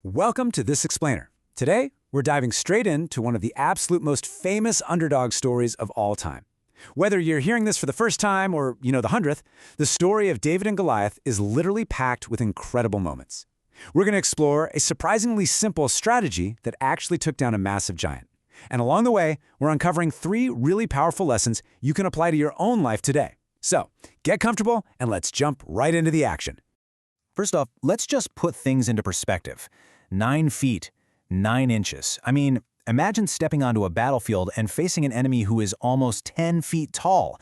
Welcome to This Explainer. Today, we're diving straight into one of the absolute most famous underdog stories of all time. Whether you're hearing this for the first time or, the 100th, the story of David and Goliath is literally packed with incredible moments. We're going to explore a surprisingly simple strategy that actually took down a massive giant. And along the way, we're uncovering 3 really powerful lessons you can apply to your own life today. So, get comfortable and let's jump right into the action. First off, let's just put things into perspective. 9 feet, 9 inches. I mean, imagine stepping onto a battlefield and facing an enemy who is almost 10 feet tall.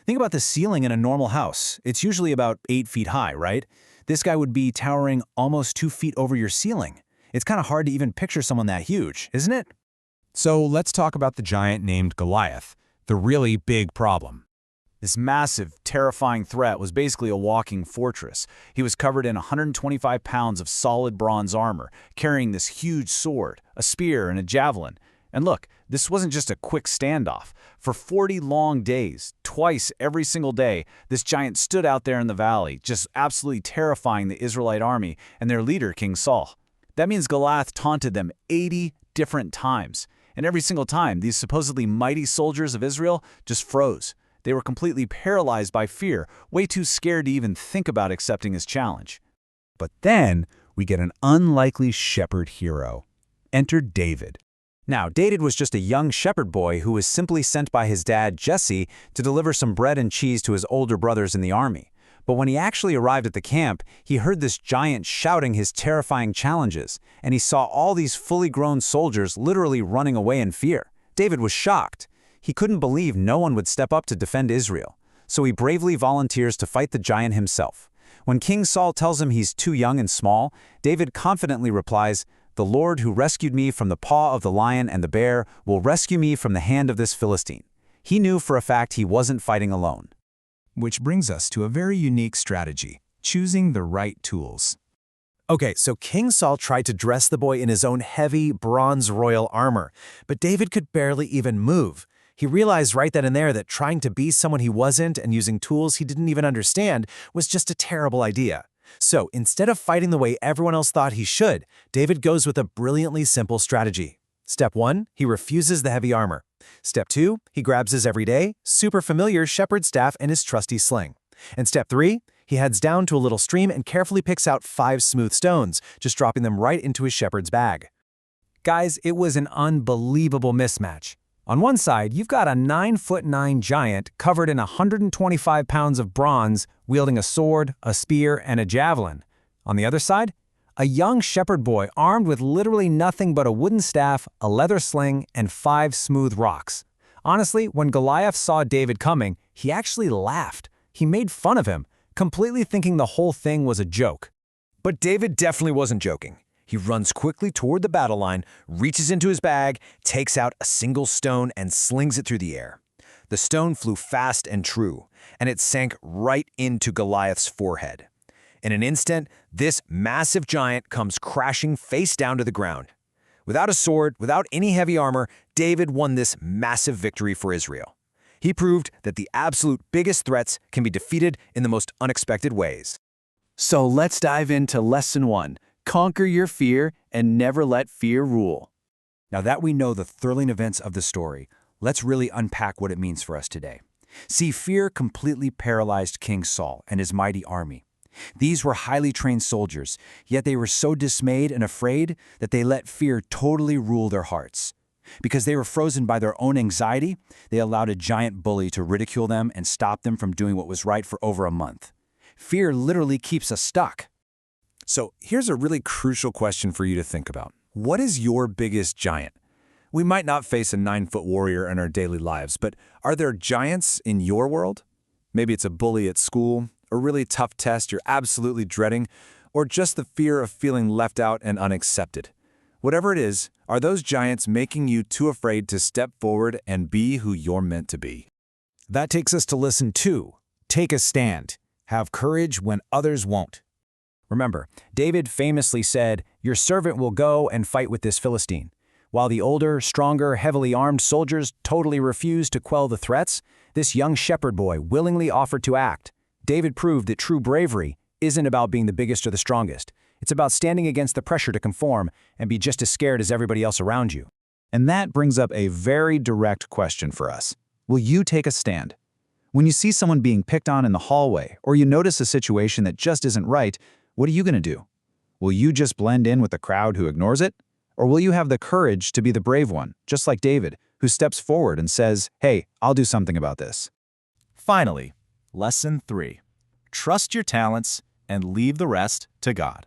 Think about the ceiling in a normal house. It's usually about 8 feet high, right? This guy would be towering almost 2 feet over your ceiling. It's kind of hard to even picture someone that huge, isn't it? So let's talk about the giant named Goliath, the really big problem. This massive, terrifying threat was basically a walking fortress. He was covered in 125 pounds of solid bronze armor, carrying this huge sword, a spear, and a javelin. And look, this wasn't just a quick standoff. For 40 long days, twice every single day, this giant stood out there in the valley, just absolutely terrifying the Israelite army and their leader, King Saul. That means Goliath taunted them 80 different times. And every single time, these supposedly mighty soldiers of Israel just froze. They were completely paralyzed by fear, way too scared to even think about accepting his challenge. But then we get an unlikely shepherd hero. Enter David. Now, David was just a young shepherd boy who was simply sent by his dad, Jesse, to deliver some bread and cheese to his older brothers in the army. But when he actually arrived at the camp, he heard this giant shouting his terrifying challenges, and he saw all these fully grown soldiers literally running away in fear. David was shocked. He couldn't believe no one would step up to defend Israel, so he bravely volunteers to fight the giant himself. When King Saul tells him he's too young and small, David confidently replies, "The Lord who rescued me from the paw of the lion and the bear will rescue me from the hand of this Philistine." He knew for a fact he wasn't fighting alone. Which brings us to a very unique strategy, choosing the right tools. Okay, so King Saul tried to dress the boy in his own heavy bronze royal armor, but David could barely even move. He realized right then and there that trying to be someone he wasn't and using tools he didn't even understand was just a terrible idea. So instead of fighting the way everyone else thought he should, David goes with a brilliantly simple strategy. Step 1, he refuses the heavy armor. Step 2, he grabs his everyday, super familiar shepherd staff and his trusty sling. And step 3, he heads down to a little stream and carefully picks out 5 smooth stones, just dropping them right into his shepherd's bag. Guys, it was an unbelievable mismatch. On one side, you've got a 9'9" giant covered in 125 pounds of bronze, wielding a sword, a spear, and a javelin. On the other side, a young shepherd boy armed with literally nothing but a wooden staff, a leather sling, and 5 smooth rocks. Honestly, when Goliath saw David coming, he actually laughed. He made fun of him, completely thinking the whole thing was a joke. But David definitely wasn't joking. He runs quickly toward the battle line, reaches into his bag, takes out a single stone, and slings it through the air. The stone flew fast and true, and it sank right into Goliath's forehead. In an instant, this massive giant comes crashing face down to the ground. Without a sword, without any heavy armor, David won this massive victory for Israel. He proved that the absolute biggest threats can be defeated in the most unexpected ways. So let's dive into Lesson 1. Conquer your fear and never let fear rule. Now that we know the thrilling events of the story, let's really unpack what it means for us today. See, fear completely paralyzed King Saul and his mighty army. These were highly trained soldiers, yet they were so dismayed and afraid that they let fear totally rule their hearts. Because they were frozen by their own anxiety, they allowed a giant bully to ridicule them and stop them from doing what was right for over a month. Fear literally keeps us stuck. So here's a really crucial question for you to think about. What is your biggest giant? We might not face a 9-foot warrior in our daily lives, but are there giants in your world? Maybe it's a bully at school, a really tough test you're absolutely dreading, or just the fear of feeling left out and unaccepted. Whatever it is, are those giants making you too afraid to step forward and be who you're meant to be? That takes us to lesson 2. Take a stand. Have courage when others won't. Remember, David famously said, "Your servant will go and fight with this Philistine." While the older, stronger, heavily armed soldiers totally refused to quell the threats, this young shepherd boy willingly offered to act. David proved that true bravery isn't about being the biggest or the strongest. It's about standing against the pressure to conform and be just as scared as everybody else around you. And that brings up a very direct question for us. Will you take a stand? When you see someone being picked on in the hallway, or you notice a situation that just isn't right, what are you going to do? Will you just blend in with the crowd who ignores it? Or will you have the courage to be the brave one, just like David, who steps forward and says, "Hey, I'll do something about this"? Finally, Lesson 3. Trust your talents and leave the rest to God.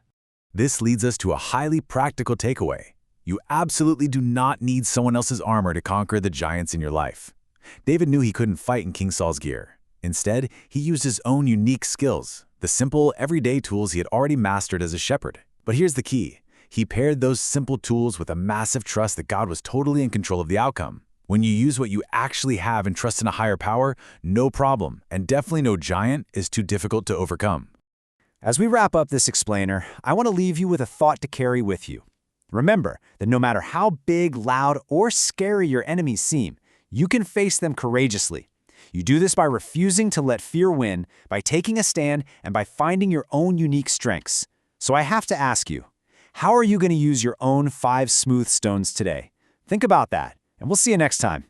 This leads us to a highly practical takeaway. You absolutely do not need someone else's armor to conquer the giants in your life. David knew he couldn't fight in King Saul's gear. Instead, he used his own unique skills, the simple, everyday tools he had already mastered as a shepherd. But here's the key. He paired those simple tools with a massive trust that God was totally in control of the outcome. When you use what you actually have and trust in a higher power, no problem, and definitely no giant, is too difficult to overcome. As we wrap up this explainer, I want to leave you with a thought to carry with you. Remember that no matter how big, loud, or scary your enemies seem, you can face them courageously. You do this by refusing to let fear win, by taking a stand, and by finding your own unique strengths. So I have to ask you, how are you going to use your own 5 smooth stones today? Think about that, and we'll see you next time.